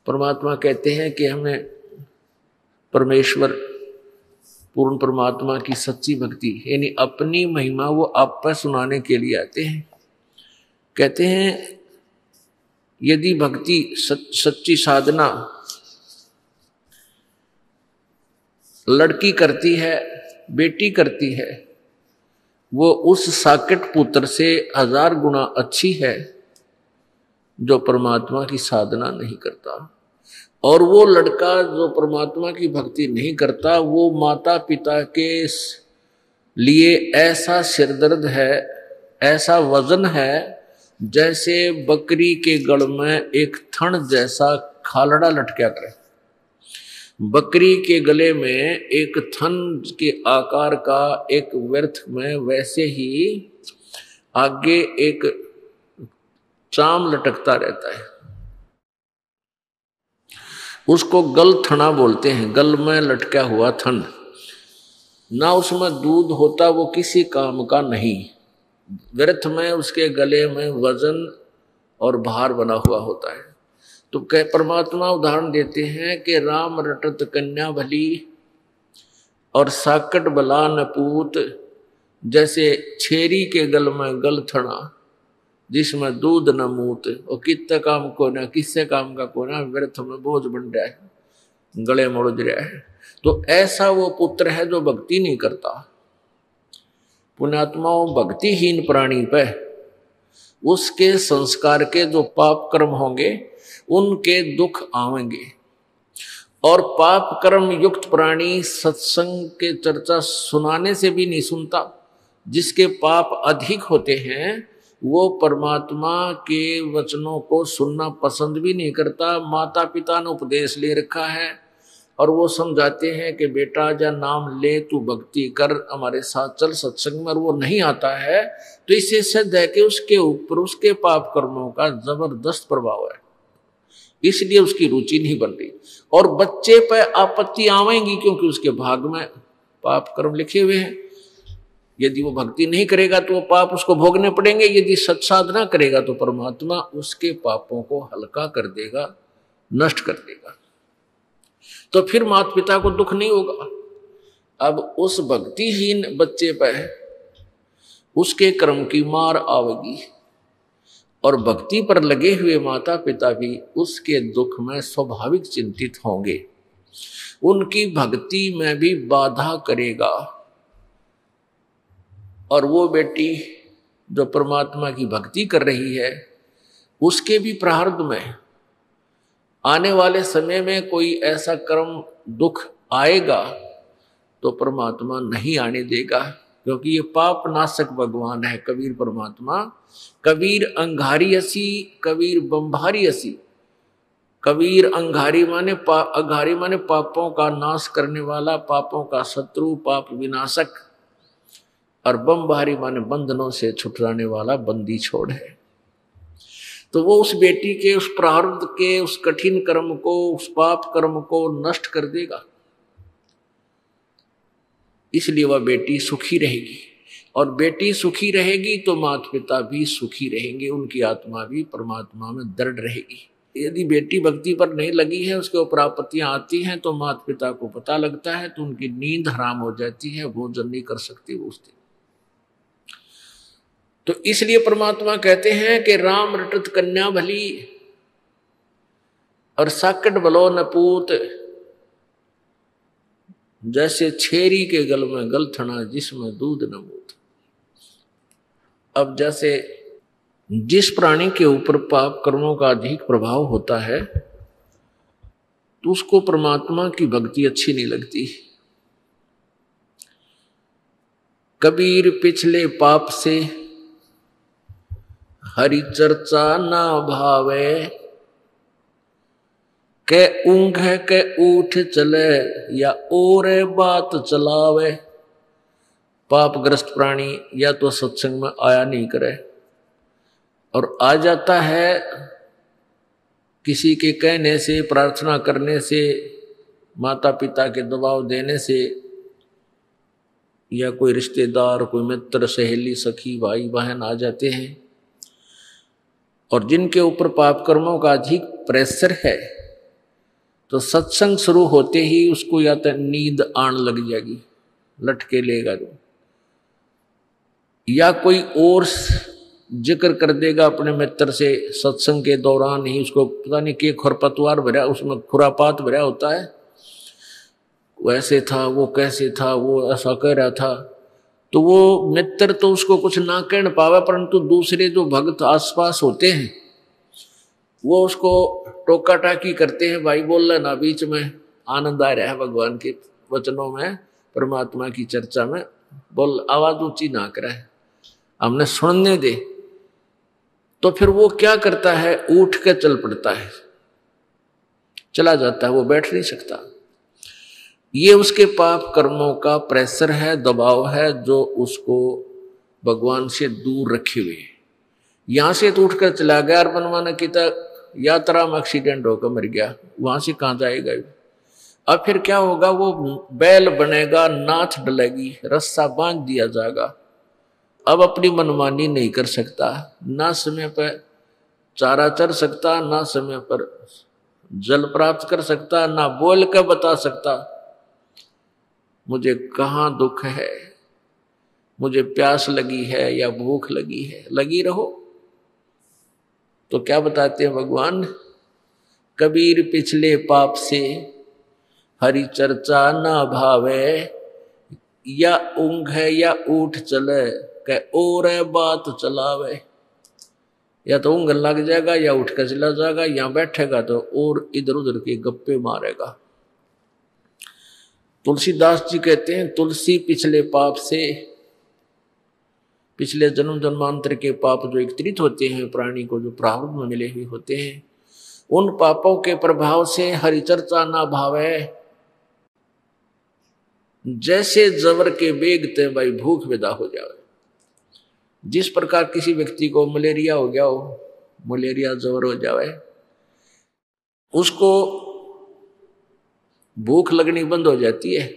परमात्मा कहते हैं कि हमें परमेश्वर पूर्ण परमात्मा की सच्ची भक्ति यानी अपनी महिमा वो आप पर सुनाने के लिए आते हैं। कहते हैं यदि भक्ति सच्ची साधना लड़की करती है, बेटी करती है, वो उस साकेत पुत्र से 1000 गुना अच्छी है जो परमात्मा की साधना नहीं करता। और वो लड़का जो परमात्मा की भक्ति नहीं करता वो माता पिता के लिए ऐसा सिरदर्द है, ऐसा वजन है जैसे बकरी के गल में एक थन जैसा खालड़ा लटका करे। बकरी के गले में एक थन के आकार का एक व्यर्थ में वैसे ही आगे एक चाम लटकता रहता है। उसको गल थना बोलते हैं, गल में लटका हुआ थन। ना उसमें दूध होता, वो किसी काम का नहीं। व्यर्थ में उसके गले में वजन और भार बना हुआ होता है। तो परमात्मा उदाहरण देते हैं कि राम रटत कन्या भली और साकट बला नपूत, जैसे छेरी के गल में गल थना जिसमें दूध न मूत। और कितने काम को ना, किससे काम का को ना, व्यर्थ में बोझ बन रहा है, गले मुड़ रहा है। तो ऐसा वो पुत्र है जो भक्ति नहीं करता। पुण्यात्माओं, भक्तिहीन प्राणी पे उसके संस्कार के जो पाप कर्म होंगे उनके दुख आवेंगे। और पाप कर्म युक्त प्राणी सत्संग के चर्चा सुनाने से भी नहीं सुनता। जिसके पाप अधिक होते हैं वो परमात्मा के वचनों को सुनना पसंद भी नहीं करता। माता पिता ने उपदेश ले रखा है और वो समझाते हैं कि बेटा जा नाम ले, तू भक्ति कर, हमारे साथ चल सत्संग में, और वो नहीं आता है तो इससे सिद्ध है कि उसके ऊपर उसके पाप कर्मों का जबरदस्त प्रभाव है, इसलिए उसकी रुचि नहीं बन रही। और बच्चे पर आपत्ति आवेंगी क्योंकि उसके भाग में पाप कर्म लिखे हुए हैं। यदि वो भक्ति नहीं करेगा तो वो पाप उसको भोगने पड़ेंगे। यदि सत्साधना करेगा तो परमात्मा उसके पापों को हल्का कर देगा, नष्ट कर देगा। तो फिर माता पिता को दुख नहीं होगा। अब उस भक्तिहीन बच्चे पर उसके कर्म की मार आवेगी और भक्ति पर लगे हुए माता पिता भी उसके दुख में स्वाभाविक चिंतित होंगे, उनकी भक्ति में भी बाधा करेगा। और वो बेटी जो परमात्मा की भक्ति कर रही है उसके भी प्रारब्ध में आने वाले समय में कोई ऐसा कर्म दुख आएगा तो परमात्मा नहीं आने देगा, क्योंकि ये पाप नाशक भगवान है कबीर परमात्मा। कबीर अंगारी असी, कबीर बंभारी असी। कबीर अंगारी माने अंगारी माने पापों का नाश करने वाला, पापों का शत्रु, पाप विनाशक। और बमबारी माने बंधनों से छुटराने वाला, बंदी छोड़ है। तो वो उस बेटी के उस प्रारब्ध के उस कठिन कर्म को, उस पाप कर्म को नष्ट कर देगा। इसलिए वह बेटी सुखी रहेगी। और बेटी सुखी रहेगी तो माता पिता भी सुखी रहेंगे, उनकी आत्मा भी परमात्मा में दृढ़ रहेगी। यदि बेटी भक्ति पर नहीं लगी है, उसके ऊपर आपत्तियां आती हैं तो माता पिता को पता लगता है तो उनकी नींद हराम हो जाती है, भोजन नहीं कर सकती वो उस दिन। तो इसलिए परमात्मा कहते हैं कि राम रटत कन्या भली और साकट बलो नपूत, जैसे छेरी के गल में गल थना जिसमें दूध न मूत। अब जैसे जिस प्राणी के ऊपर पाप कर्मों का अधिक प्रभाव होता है तो उसको परमात्मा की भक्ति अच्छी नहीं लगती। कबीर पिछले पाप से हरि चर्चा ना भावे, के ऊंघ के उठ चले या और बात चलावे। पापग्रस्त प्राणी या तो सत्संग में आया नहीं करे, और आ जाता है किसी के कहने से, प्रार्थना करने से, माता पिता के दबाव देने से, या कोई रिश्तेदार, कोई मित्र, सहेली, सखी, भाई बहन आ जाते हैं। और जिनके ऊपर पाप कर्मों का अधिक प्रेशर है तो सत्संग शुरू होते ही उसको या तो नींद आने लग जाएगी, लटके लेगा जो, या कोई और जिक्र कर देगा अपने मित्र से सत्संग के दौरान ही, उसको पता नहीं कि खरपतवार भरा, उसमें खुरापात भरा होता है, वैसे था वो, कैसे था वो, ऐसा कह रहा था। तो वो मित्र तो उसको कुछ ना कह पावे, परंतु दूसरे जो भक्त आसपास होते हैं वो उसको टोका टाकी करते हैं, भाई बोल रहा ना बीच में, आनंद आ रहा है भगवान के वचनों में, परमात्मा की चर्चा में, बोल आवाज ऊंची ना करे, हमने सुनने दे। तो फिर वो क्या करता है, उठ के चल पड़ता है, चला जाता है, वो बैठ नहीं सकता। ये उसके पाप कर्मों का प्रेशर है, दबाव है, जो उसको भगवान से दूर रखे हुए। यहां से तो उठकर चला गया, और बनवाना की यात्रा में एक्सीडेंट होकर मर गया, वहां से कहां जाएगा। अब फिर क्या होगा, वो बैल बनेगा, नाथ डलेगी, रस्सा बांध दिया जाएगा। अब अपनी मनमानी नहीं कर सकता, ना समय पर चारा चर सकता, ना समय पर जल प्राप्त कर सकता, ना बोल कर बता सकता मुझे कहाँ दुख है, मुझे प्यास लगी है या भूख लगी है। लगी रहो। तो क्या बताते हैं भगवान, कबीर पिछले पाप से हरि चर्चा ना भावे, या ऊंघ है या उठ चले, कह और बात चलावे। या तो ऊंघ लग जाएगा या उठ कर चला जाएगा, यहां बैठेगा तो और इधर उधर के गप्पे मारेगा। तुलसीदास जी कहते हैं, तुलसी पिछले पाप से, पिछले जन्म जन्मांतर के पाप जो एकत्रित होते हैं प्राणी को, जो प्रारब्ध में मिले हुए होते हैं, उन पापों के प्रभाव से हरिचर्चा ना भावे। जैसे जबर के बेगते भाई भूख विदा हो जाए। जिस प्रकार किसी व्यक्ति को मलेरिया हो गया हो, मलेरिया जबर हो जाए, उसको भूख लगनी बंद हो जाती है,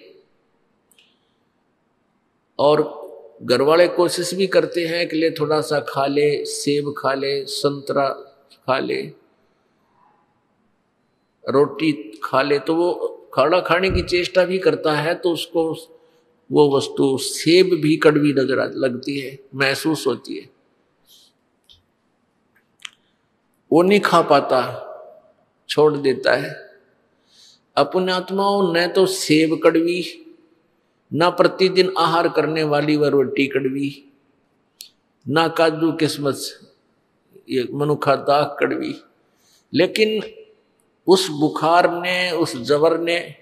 और घर वाले कोशिश भी करते हैं कि ले थोड़ा सा खा ले, सेब खा ले, संतरा खा ले, रोटी खा ले, तो वो खाना खाने की चेष्टा भी करता है, तो उसको वो वस्तु सेब भी कड़वी नजर लगती है, महसूस होती है, वो नहीं खा पाता, छोड़ देता है। अपने आत्माओं ने तो सेब कड़वी, ना प्रतिदिन आहार करने वाली वह रोटी कड़वी, ना काजू किस्मत ये मनुखा दाग कड़वी। लेकिन उस बुखार ने, उस जबर ने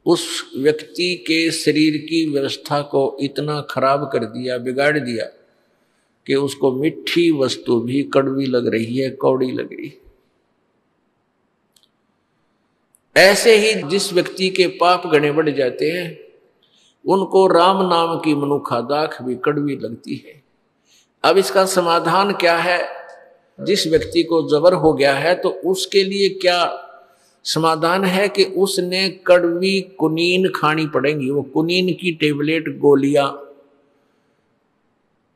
उस व्यक्ति के शरीर की व्यवस्था को इतना खराब कर दिया, बिगाड़ दिया कि उसको मीठी वस्तु भी कड़वी लग रही है, कौड़ी लग रही है। ऐसे ही जिस व्यक्ति के पाप गणे बढ़ जाते हैं, उनको राम नाम की मनुखा दाख भी कड़वी लगती है। अब इसका समाधान क्या है? जिस व्यक्ति को जबर हो गया है तो उसके लिए क्या समाधान है कि उसने कड़वी कुनीन खानी पड़ेगी। वो कुनीन की टेबलेट, गोलियां,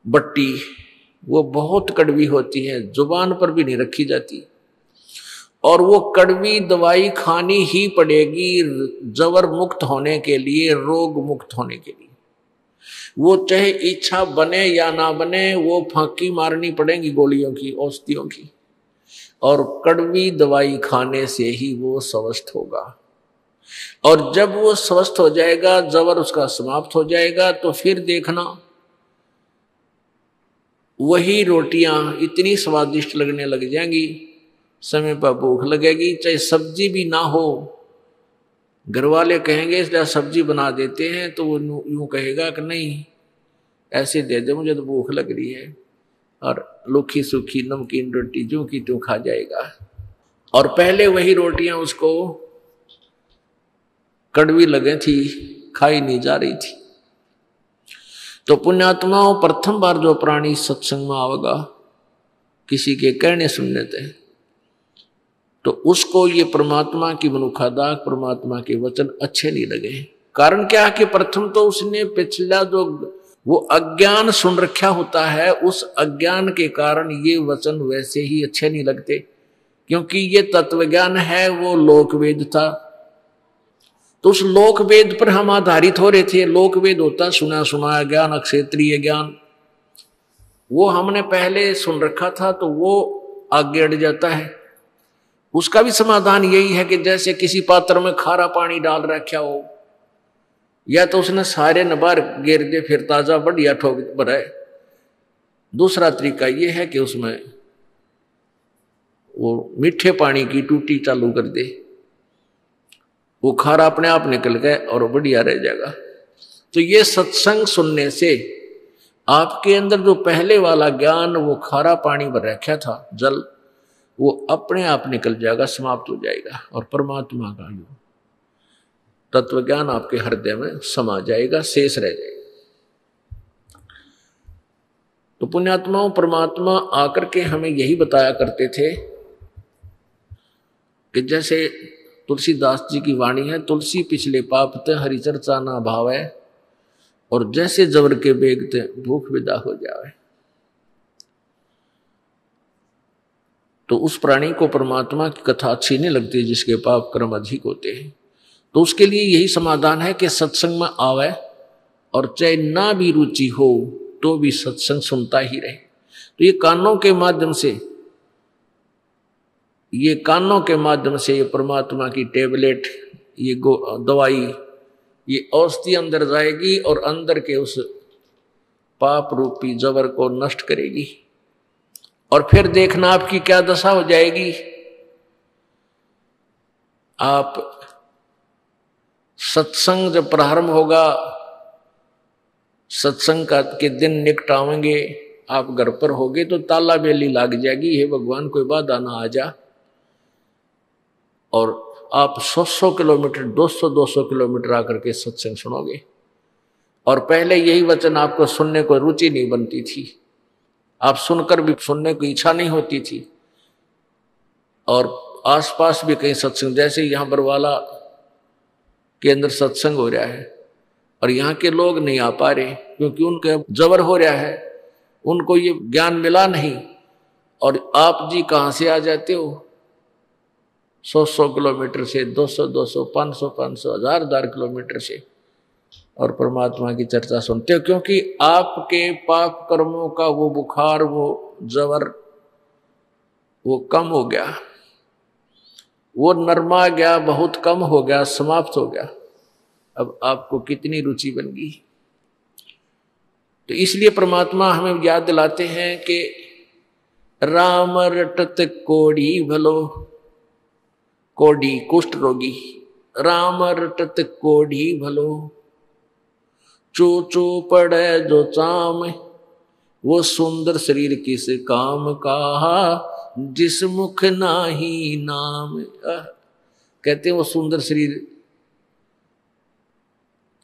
बट्टी, वो बहुत कड़वी होती है, जुबान पर भी नहीं रखी जाती, और वो कड़वी दवाई खानी ही पड़ेगी जबर मुक्त होने के लिए, रोग मुक्त होने के लिए। वो चाहे इच्छा बने या ना बने, वो फांकी मारनी पड़ेगी गोलियों की, औषधियों की, और कड़वी दवाई खाने से ही वो स्वस्थ होगा। और जब वो स्वस्थ हो जाएगा, जबर उसका समाप्त हो जाएगा, तो फिर देखना वही रोटियां इतनी स्वादिष्ट लगने लग जाएंगी, समय पर भूख लगेगी, चाहे सब्जी भी ना हो। घर वाले कहेंगे इसलिए सब्जी बना देते हैं, तो वो यूं कहेगा कि नहीं ऐसे दे दे, मुझे तो भूख लग रही है, और लूखी सूखी नमकीन रोटी जो की त्यों खा जाएगा। और पहले वही रोटियां उसको कड़वी लगे थी, खाई नहीं जा रही थी। तो पुण्यात्माओं, प्रथम बार जो प्राणी सत्संग में आवेगा, किसी के कहने सुनने थे, तो उसको ये परमात्मा की मनुखादाक, परमात्मा के वचन अच्छे नहीं लगे। कारण क्या है कि प्रथम तो उसने पिछला जो वो अज्ञान सुन रखा होता है, उस अज्ञान के कारण ये वचन वैसे ही अच्छे नहीं लगते। क्योंकि ये तत्व ज्ञान है वो लोकवेद था। तो उस लोकवेद पर हम आधारित हो रहे थे। लोकवेद होता सुना सुनाया ज्ञान, अक्षेत्रीय ज्ञान, वो हमने पहले सुन रखा था तो वो आगे अड़ जाता है। उसका भी समाधान यही है कि जैसे किसी पात्र में खारा पानी डाल रखा हो, या तो उसने सारे नबार गिर दे फिर ताजा बढ़िया ठोक बनाए। दूसरा तरीका यह है कि उसमें वो मीठे पानी की टूटी चालू कर दे, वो खारा अपने आप निकल गए और बढ़िया रह जाएगा। तो ये सत्संग सुनने से आपके अंदर जो पहले वाला ज्ञान वो खारा पानी भर रखा था जल, वो अपने आप निकल जाएगा, समाप्त हो जाएगा और परमात्मा का योग तत्व ज्ञान आपके हृदय में समा जाएगा, शेष रह जाएगा। तो पुण्यात्माओं, परमात्मा आकर के हमें यही बताया करते थे कि जैसे तुलसीदास जी की वाणी है, तुलसी पिछले पाप ते हरि चर्चा ना भावे, और जैसे जबर के बेगते भूख विदा हो जावे। तो उस प्राणी को परमात्मा की कथा अच्छी नहीं लगती जिसके पाप कर्म अधिक होते हैं। तो उसके लिए यही समाधान है कि सत्संग में आवे और चाहे ना भी रुचि हो तो भी सत्संग सुनता ही रहे। तो ये कानों के माध्यम से, ये कानों के माध्यम से ये परमात्मा की टेबलेट, ये दवाई, ये औषधि अंदर जाएगी और अंदर के उस पाप रूपी जबर को नष्ट करेगी। और फिर देखना आपकी क्या दशा हो जाएगी। आप सत्संग जब प्रारंभ होगा, सत्संग का के दिन निकट आवेंगे, आप घर पर होगे तो ताला बेली लाग जाएगी, हे भगवान कोई बाधा ना आ जा। और आप 100 किलोमीटर 200 किलोमीटर आकर के सत्संग सुनोगे। और पहले यही वचन आपको सुनने को रुचि नहीं बनती थी, आप सुनकर भी सुनने की इच्छा नहीं होती थी। और आसपास भी कहीं सत्संग, जैसे यहाँ बरवाला के अंदर सत्संग हो रहा है और यहाँ के लोग नहीं आ पा रहे क्योंकि उनके जबर हो रहा है, उनको ये ज्ञान मिला नहीं। और आप जी कहाँ से आ जाते हो, 100 किलोमीटर से, 200 500 1000 किलोमीटर से, और परमात्मा की चर्चा सुनते हो, क्योंकि आपके पाप कर्मों का वो बुखार, वो जबर, वो कम हो गया, वो नरमा गया, बहुत कम हो गया, समाप्त हो गया। अब आपको कितनी रुचि बन गई। तो इसलिए परमात्मा हमें याद दिलाते हैं कि राम रटत कोढ़ी भलो, कोढ़ी कुष्ठ रोगी, राम रटत कोढ़ी भलो, चो चो पड़े जो चाम, वो सुंदर शरीर किस काम का, जिस मुख नाही नाम। कहते हैं वो सुंदर शरीर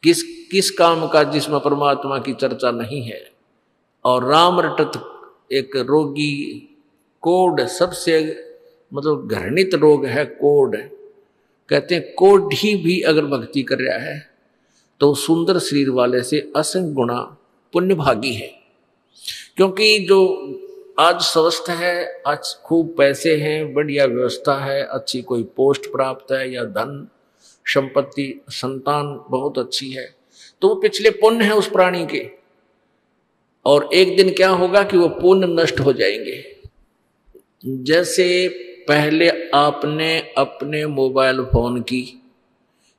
किस काम का जिसमें परमात्मा की चर्चा नहीं है। और राम रटत एक रोगी, कोढ़ सबसे मतलब घृणित रोग है कोढ़। कहते हैं कोढ़ी भी अगर भक्ति कर रहा है तो सुंदर शरीर वाले से असंख्य गुणा पुण्य भागी है। क्योंकि जो आज स्वस्थ है, आज खूब पैसे हैं, बढ़िया व्यवस्था है, अच्छी कोई पोस्ट प्राप्त है या धन संपत्ति, संतान बहुत अच्छी है, तो वो पिछले पुण्य है उस प्राणी के। और एक दिन क्या होगा कि वो पुण्य नष्ट हो जाएंगे। जैसे पहले आपने अपने मोबाइल फोन की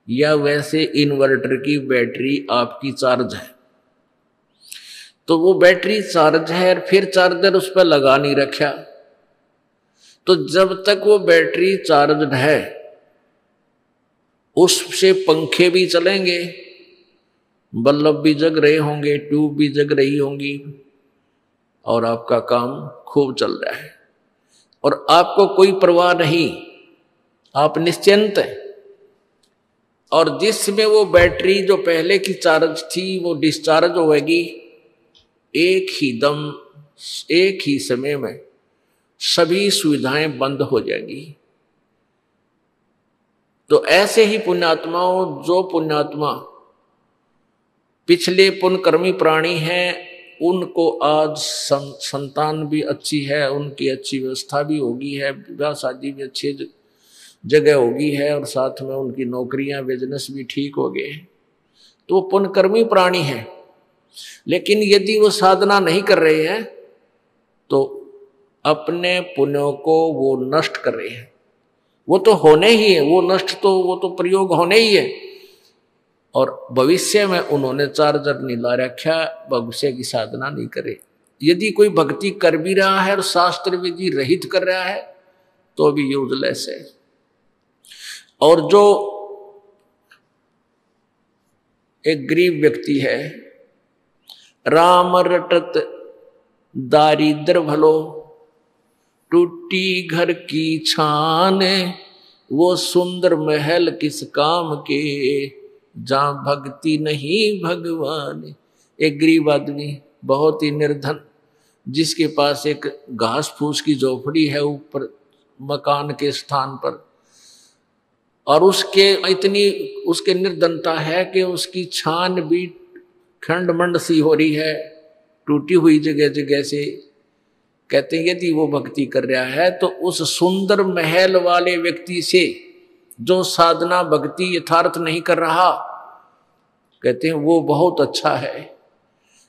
या वैसे इन्वर्टर की बैटरी आपकी चार्ज है, तो वो बैटरी चार्ज है और फिर चार्जर उस पर लगा नहीं रखा, तो जब तक वो बैटरी चार्ज है उससे पंखे भी चलेंगे, बल्ब भी जग रहे होंगे, ट्यूब भी जग रही होंगी और आपका काम खूब चल रहा है और आपको कोई परवाह नहीं, आप निश्चिंत हैं। और जिसमें वो बैटरी जो पहले की चार्ज थी वो डिस्चार्ज होगी, एक ही दम, एक ही समय में सभी सुविधाएं बंद हो जाएंगी। तो ऐसे ही पुण्यात्माओं, जो पुण्यात्मा पिछले पुण्यकर्मी प्राणी हैं उनको आज संतान भी अच्छी है, उनकी अच्छी व्यवस्था भी होगी है, विवाह शादी भी अच्छी जगह होगी है, और साथ में उनकी नौकरियां बिजनेस भी ठीक हो गए, तो वो पुण्यकर्मी प्राणी है। लेकिन यदि वो साधना नहीं कर रहे हैं तो अपने पुण्यों को वो नष्ट कर रहे हैं। वो तो होने ही है, वो नष्ट तो वो तो प्रयोग होने ही है। और भविष्य में उन्होंने चार्जर नहीं ला रखा, भविष्य की साधना नहीं करे। यदि कोई भक्ति कर भी रहा है और शास्त्र विधि रहित कर रहा है तो भी यूजलेस है। और जो एक गरीब व्यक्ति है, राम रटत दारिद्र भलो, टूटी घर की छान, वो सुंदर महल किस काम के, जहां भक्ति नहीं भगवान। एक गरीब आदमी, बहुत ही निर्धन, जिसके पास एक घास फूस की झोपड़ी है ऊपर मकान के स्थान पर, और उसके निर्धनता है कि उसकी छान भी खंड मंड सी हो रही है, टूटी हुई जगह जगह से। कहते हैं यदि वो भक्ति कर रहा है तो उस सुंदर महल वाले व्यक्ति से, जो साधना भक्ति यथार्थ नहीं कर रहा, कहते हैं वो बहुत अच्छा है।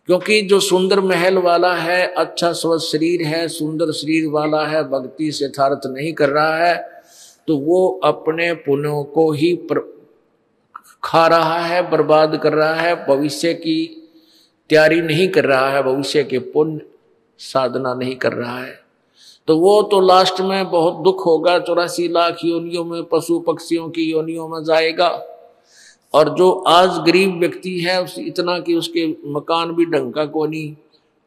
क्योंकि जो सुंदर महल वाला है, अच्छा स्वस्थ शरीर है, सुंदर शरीर वाला है, भक्ति से यथार्थ नहीं कर रहा है, तो वो अपने पुण्यों को ही खा रहा है, बर्बाद कर रहा है, भविष्य की तैयारी नहीं कर रहा है, भविष्य के पुण्य साधना नहीं कर रहा है। तो वो तो लास्ट में बहुत दुख होगा, 84 लाख योनियों में, पशु पक्षियों की योनियों में जाएगा। और जो आज गरीब व्यक्ति है, उस इतना कि उसके मकान भी ढंग का कोनी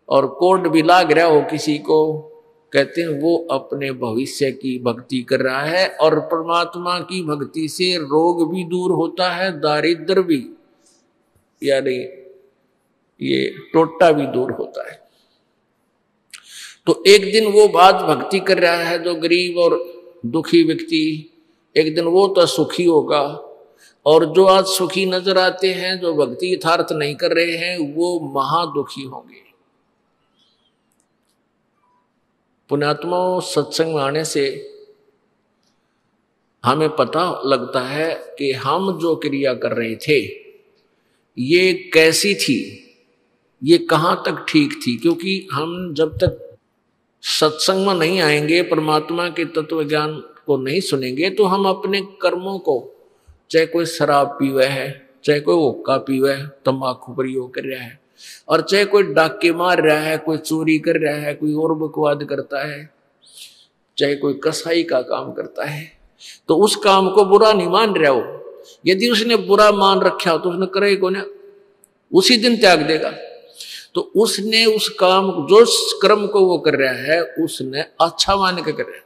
और कोड भी लाग रहा हो किसी को, कहते हैं वो अपने भविष्य की भक्ति कर रहा है। और परमात्मा की भक्ति से रोग भी दूर होता है, दारिद्र भी, यानी ये टोटा भी दूर होता है। तो एक दिन वो बात भक्ति कर रहा है जो गरीब और दुखी व्यक्ति, एक दिन वो तो सुखी होगा। और जो आज सुखी नजर आते हैं, जो भक्ति यथार्थ नहीं कर रहे हैं, वो महादुखी होंगे। पुण्यात्माओं, सत्संग में आने से हमें पता लगता है कि हम जो क्रिया कर रहे थे ये कैसी थी, ये कहाँ तक ठीक थी। क्योंकि हम जब तक सत्संग में नहीं आएंगे, परमात्मा के तत्व ज्ञान को नहीं सुनेंगे, तो हम अपने कर्मों को, चाहे कोई शराब पीवे है, चाहे कोई हुक्का पीवे है, तंबाकू प्रयोग कर रहा है, और चाहे कोई डाके मार रहा है, कोई चोरी कर रहा है, कोई और बकवाद करता है, चाहे कोई कसाई का काम करता है, तो उस काम को बुरा नहीं मान रहा हो। यदि उसने बुरा मान रखा हो तो उसने करे को ना, उसी दिन त्याग देगा। तो उसने उस काम, जो कर्म को वो कर रहा है, उसने अच्छा मान के कर रहा है।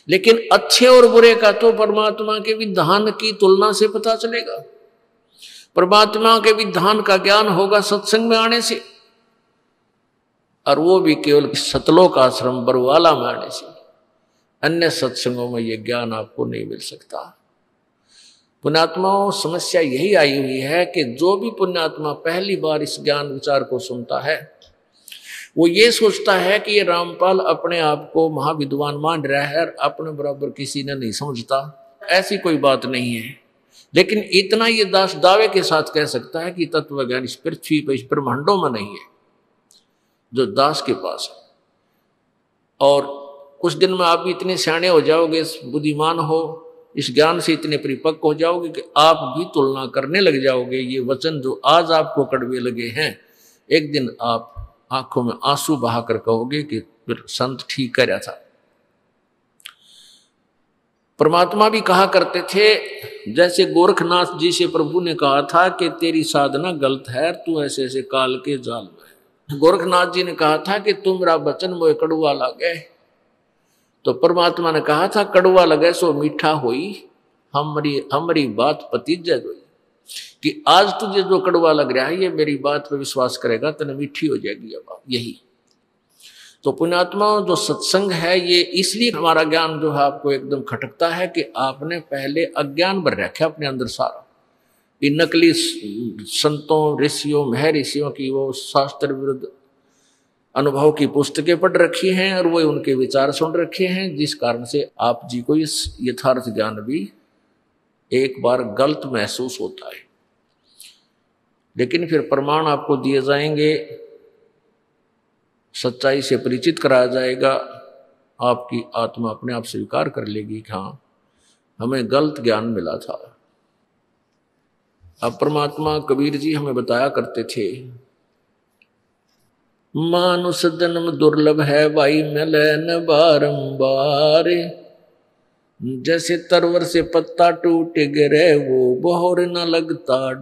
लेकिन अच्छे और बुरे का तो परमात्मा के विधान की तुलना से पता चलेगा। परमात्मा के विधान का ज्ञान होगा सत्संग में आने से, और वो भी केवल सतलोक आश्रम बरवाला में आने से। अन्य सत्संगों में ये ज्ञान आपको नहीं मिल सकता। पुण्यात्माओं, समस्या यही आई हुई है कि जो भी पुण्यात्मा पहली बार इस ज्ञान विचार को सुनता है, वो ये सोचता है कि ये रामपाल अपने आप को महाविद्वान मान रहा है और अपने बराबर किसी ने नहीं समझता। ऐसी कोई बात नहीं है। लेकिन इतना ये दास दावे के साथ कह सकता है कि तत्व ज्ञान इस पृथ्वी पर, इस ब्रह्मांडों में नहीं है जो दास के पास है। और कुछ दिन में आप भी इतने सियाणे हो जाओगे, बुद्धिमान हो, इस ज्ञान से इतने परिपक्व हो जाओगे कि आप भी तुलना करने लग जाओगे। ये वचन जो आज आपको कड़वे लगे हैं, एक दिन आप आंखों में आंसू बहाकर कहोगे कि फिर संत ठीक कर रहा था। परमात्मा भी कहा करते थे, जैसे गोरखनाथ जी से प्रभु ने कहा था कि तेरी साधना गलत है, तू ऐसे ऐसे काल के जाल में है। गोरखनाथ जी ने कहा था कि तुमरा वचन मोए कड़वा लगे, तो परमात्मा ने कहा था कड़वा लगे सो मीठा होई, हमारी बात पतिज होई। कि आज तुझे जो कड़वा लग रहा है, ये मेरी बात पे विश्वास करेगा तो मीठी हो जाएगी ये बात। यही तो पुण्यात्मा, जो सत्संग है ये इसलिए हमारा ज्ञान जो है आपको एकदम खटकता है कि आपने पहले अज्ञान भर रखा अपने अंदर सारा। ये नकली संतों, ऋषियों, महर्षियों की वो शास्त्र विरुद्ध अनुभव की पुस्तकें पढ़ रखी हैं और वो उनके विचार सुन रखे हैं, जिस कारण से आप जी को इस यथार्थ ज्ञान भी एक बार गलत महसूस होता है। लेकिन फिर प्रमाण आपको दिए जाएंगे, सच्चाई से परिचित कराया जाएगा, आपकी आत्मा अपने आप स्वीकार कर लेगी कि हाँ हमें गलत ज्ञान मिला था। अब परमात्मा कबीर जी हमें बताया करते थे, मानुष जन्म दुर्लभ है भाई मिले न बारंबार, जैसे तरवर से पत्ता टूट गिरे वो बोहर न लगता।